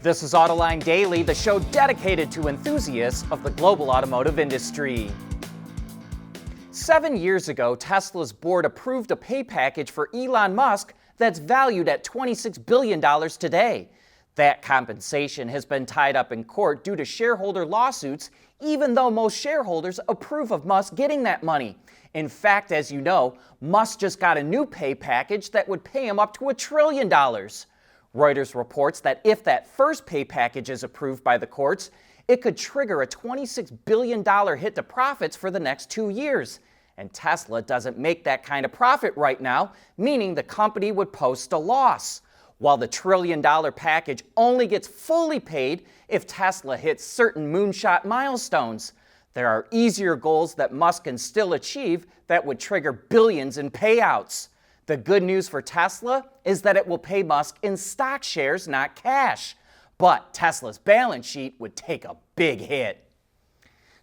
This is Autoline Daily, the show dedicated to enthusiasts of the global automotive industry. 7 years ago, Tesla's board approved a pay package for Elon Musk that's valued at $26 billion today. That compensation has been tied up in court due to shareholder lawsuits, even though most shareholders approve of Musk getting that money. In fact, as you know, Musk just got a new pay package that would pay him up to $1 trillion. Reuters reports that if that first pay package is approved by the courts, it could trigger a $26 billion hit to profits for the next 2 years. And Tesla doesn't make that kind of profit right now, meaning the company would post a loss. While the $1 trillion package only gets fully paid if Tesla hits certain moonshot milestones. There are easier goals that Musk can still achieve that would trigger billions in payouts. The good news for Tesla is that it will pay Musk in stock shares, not cash. But Tesla's balance sheet would take a big hit.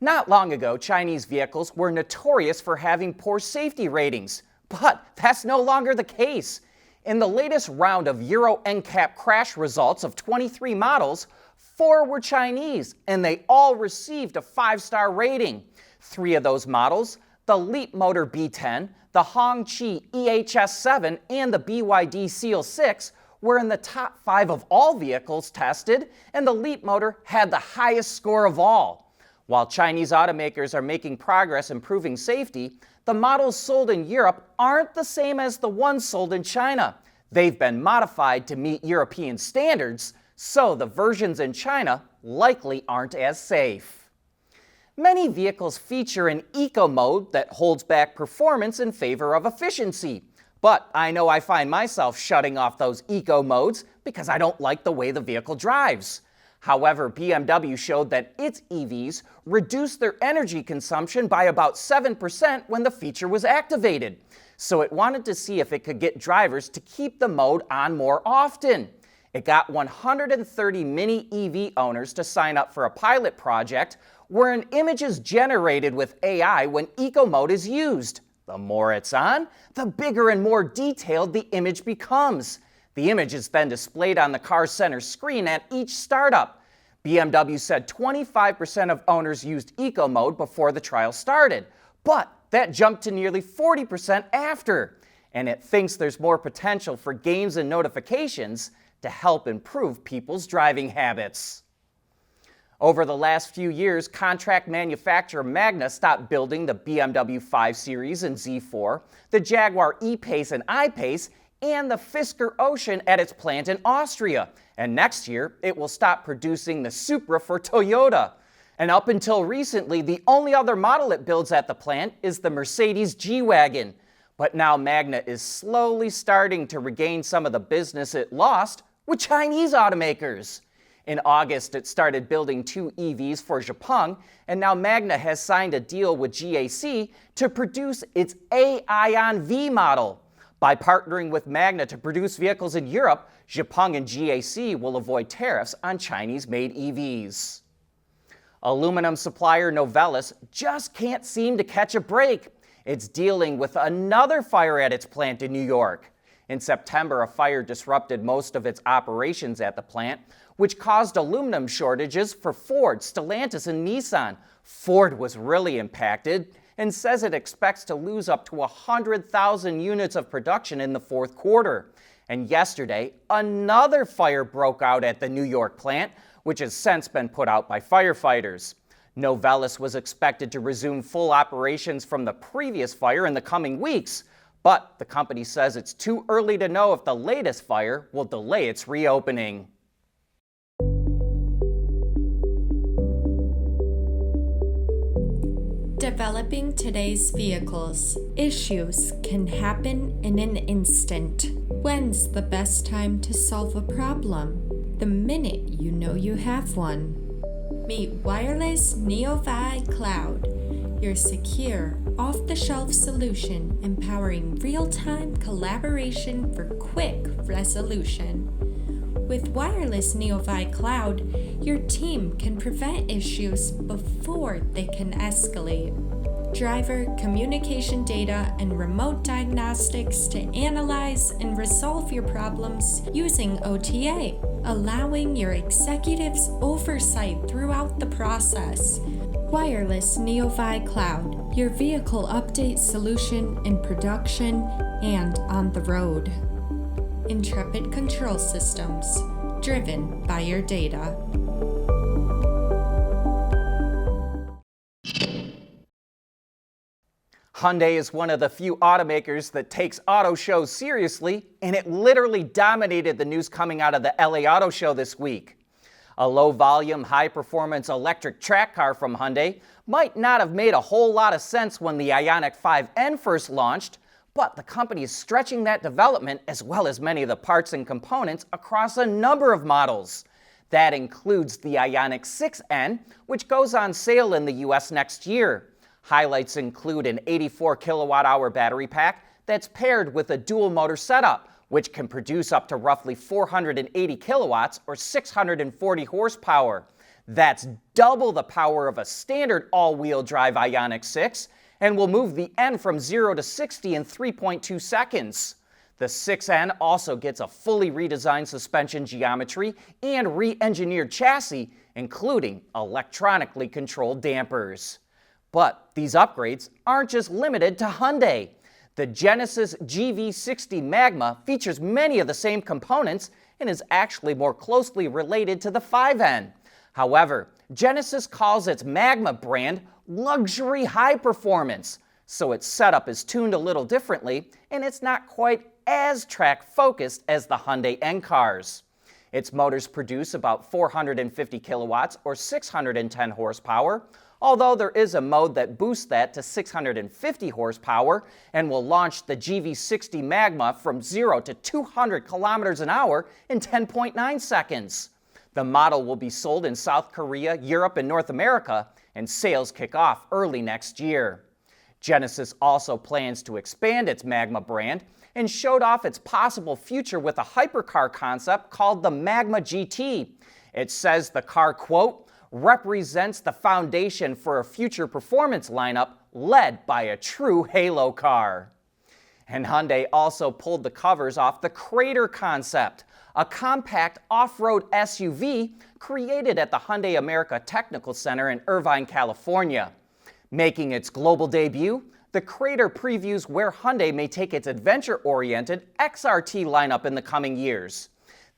Not long ago, Chinese vehicles were notorious for having poor safety ratings. But that's no longer the case. In the latest round of Euro NCAP crash results of 23 models, 4 were Chinese, and they all received a 5-star rating. 3 of those models, the Leapmotor B10, the Hongqi EHS7, and the BYD Seal 6, were in the top 5 of all vehicles tested, and the Leapmotor had the highest score of all. While Chinese automakers are making progress improving safety, the models sold in Europe aren't the same as the ones sold in China. They've been modified to meet European standards, so the versions in China likely aren't as safe. Many vehicles feature an eco mode that holds back performance in favor of efficiency. But I know I find myself shutting off those eco modes because I don't like the way the vehicle drives. However, BMW showed that its EVs reduced their energy consumption by about 7% when the feature was activated. So it wanted to see if it could get drivers to keep the mode on more often. It got 130 Mini EV owners to sign up for a pilot project where an image is generated with AI when eco mode is used. The more it's on, the bigger and more detailed the image becomes. The image is then displayed on the car's center screen at each startup. BMW said 25% of owners used eco mode before the trial started, but that jumped to nearly 40% after. And it thinks there's more potential for games and notifications to help improve people's driving habits. Over the last few years, contract manufacturer Magna stopped building the BMW 5 Series and Z4, the Jaguar E-Pace and I-Pace, and the Fisker Ocean at its plant in Austria. And next year, it will stop producing the Supra for Toyota. And up until recently, the only other model it builds at the plant is the Mercedes G-Wagon. But now Magna is slowly starting to regain some of the business it lost with Chinese automakers. In August, it started building 2 EVs for Japan, and now Magna has signed a deal with GAC to produce its A-Ion V model. By partnering with Magna to produce vehicles in Europe, Japan and GAC will avoid tariffs on Chinese-made EVs. Aluminum supplier Novelis just can't seem to catch a break. It's dealing with another fire at its plant in New York. In September, a fire disrupted most of its operations at the plant, which caused aluminum shortages for Ford, Stellantis, and Nissan. Ford was really impacted and says it expects to lose up to 100,000 units of production in the fourth quarter. And yesterday, another fire broke out at the New York plant, which has since been put out by firefighters. Novelis was expected to resume full operations from the previous fire in the coming weeks, but the company says it's too early to know if the latest fire will delay its reopening. Developing today's vehicles. Issues can happen in an instant. When's the best time to solve a problem? The minute you know you have one. Meet Wireless Neovi Cloud, your secure, off-the-shelf solution empowering real-time collaboration for quick resolution. With Wireless Neovi Cloud, your team can prevent issues before they can escalate. Driver communication data and remote diagnostics to analyze and resolve your problems using OTA, allowing your executives oversight throughout the process. Wireless Neovi Cloud, your vehicle update solution in production and on the road. Intrepid Control Systems, driven by your data. Hyundai is one of the few automakers that takes auto shows seriously, and it literally dominated the news coming out of the LA Auto Show this week. A low-volume, high-performance electric track car from Hyundai might not have made a whole lot of sense when the Ioniq 5N first launched, but the company is stretching that development as well as many of the parts and components across a number of models. That includes the Ioniq 6N, which goes on sale in the US next year. Highlights include an 84 kilowatt-hour battery pack that's paired with a dual motor setup, which can produce up to roughly 480 kilowatts or 640 horsepower. That's double the power of a standard all-wheel drive Ioniq 6 and will move the N from 0 to 60 in 3.2 seconds. The 6N also gets a fully redesigned suspension geometry and re-engineered chassis, including electronically controlled dampers. But these upgrades aren't just limited to Hyundai. The Genesis GV60 Magna features many of the same components and is actually more closely related to the 5N. However, Genesis calls its Magna brand luxury high performance, so its setup is tuned a little differently and it's not quite as track focused as the Hyundai N cars. Its motors produce about 450 kilowatts or 610 horsepower, although there is a mode that boosts that to 650 horsepower and will launch the GV60 Magna from 0 to 200 kilometers an hour in 10.9 seconds. The model will be sold in South Korea, Europe, and North America, and sales kick off early next year. Genesis also plans to expand its Magna brand and showed off its possible future with a hypercar concept called the Magna GT. It says the car, quote, represents the foundation for a future performance lineup led by a true halo car. And Hyundai also pulled the covers off the Crater concept, a compact off-road SUV created at the Hyundai America Technical Center in Irvine, California. Making its global debut, the Crater previews where Hyundai may take its adventure-oriented XRT lineup in the coming years.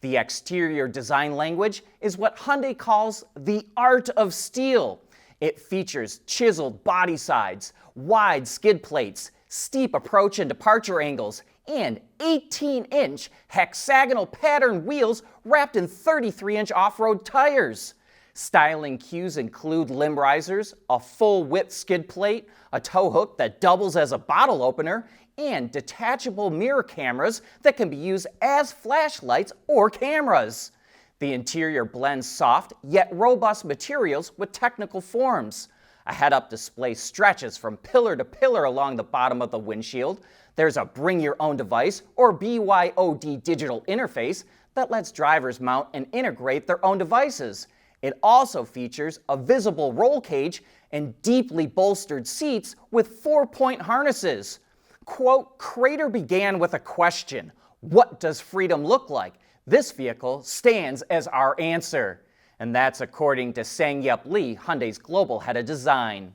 The exterior design language is what Hyundai calls the art of steel. It features chiseled body sides, wide skid plates, steep approach and departure angles, and 18-inch hexagonal pattern wheels wrapped in 33-inch off-road tires. Styling cues include limb risers, a full-width skid plate, a tow hook that doubles as a bottle opener, and detachable mirror cameras that can be used as flashlights or cameras. The interior blends soft yet robust materials with technical forms. A head-up display stretches from pillar to pillar along the bottom of the windshield. There's a bring your own device or BYOD digital interface that lets drivers mount and integrate their own devices. It also features a visible roll cage and deeply bolstered seats with 4-point harnesses. Quote, Crater began with a question. What does freedom look like? This vehicle stands as our answer. And that's according to Sang-Yup Lee, Hyundai's global head of design.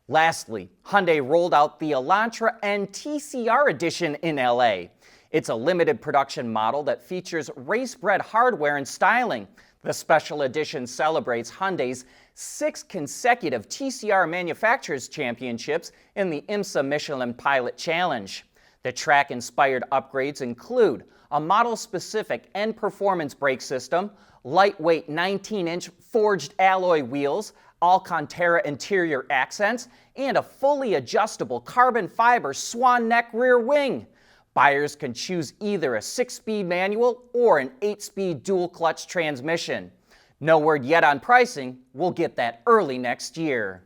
Lastly, Hyundai rolled out the Elantra N TCR edition in LA. It's a limited production model that features race-bred hardware and styling. The special edition celebrates Hyundai's 6 consecutive TCR Manufacturers Championships in the IMSA Michelin Pilot Challenge. The track-inspired upgrades include a model-specific N-Performance brake system, lightweight 19-inch forged alloy wheels, Alcantara interior accents, and a fully adjustable carbon fiber swan neck rear wing. Buyers can choose either a 6-speed manual or an 8-speed dual-clutch transmission. No word yet on pricing. We'll get that early next year.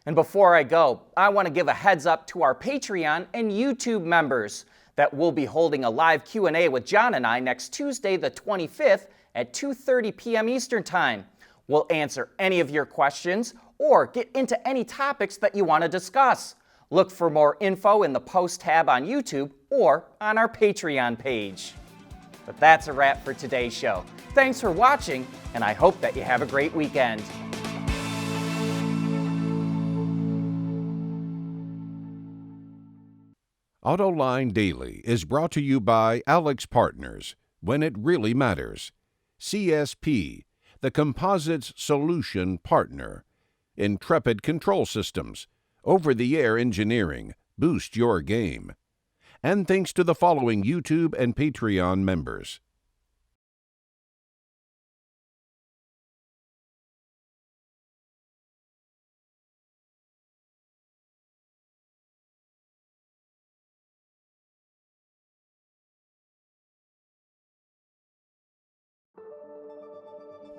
And before I go, I want to give a heads up to our Patreon and YouTube members that we'll be holding a live Q&A with John and I next Tuesday the 25th at 2:30 p.m. Eastern Time. We'll answer any of your questions or get into any topics that you want to discuss. Look for more info in the post tab on YouTube or on our Patreon page. But that's a wrap for today's show. Thanks for watching, and I hope that you have a great weekend. Autoline Daily is brought to you by Alex Partners, when it really matters. CSP, the Composites Solution Partner. Intrepid Control Systems, over-the-air engineering, boost your game. And thanks to the following YouTube and Patreon members.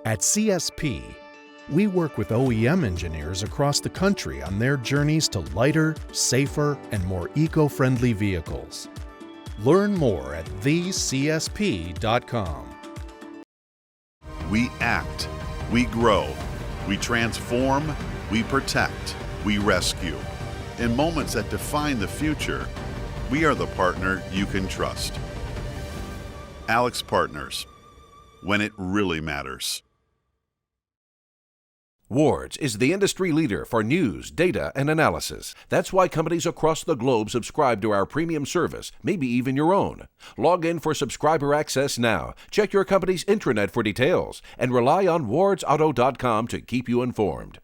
At CSP, we work with OEM engineers across the country on their journeys to lighter, safer, and more eco-friendly vehicles. Learn more at thecsp.com. We act, we grow, we transform, we protect, we rescue. In moments that define the future, we are the partner you can trust. Alex Partners, when it really matters. Wards is the industry leader for news, data, and analysis. That's why companies across the globe subscribe to our premium service, maybe even your own. Log in for subscriber access now. Check your company's intranet for details, and rely on wardsauto.com to keep you informed.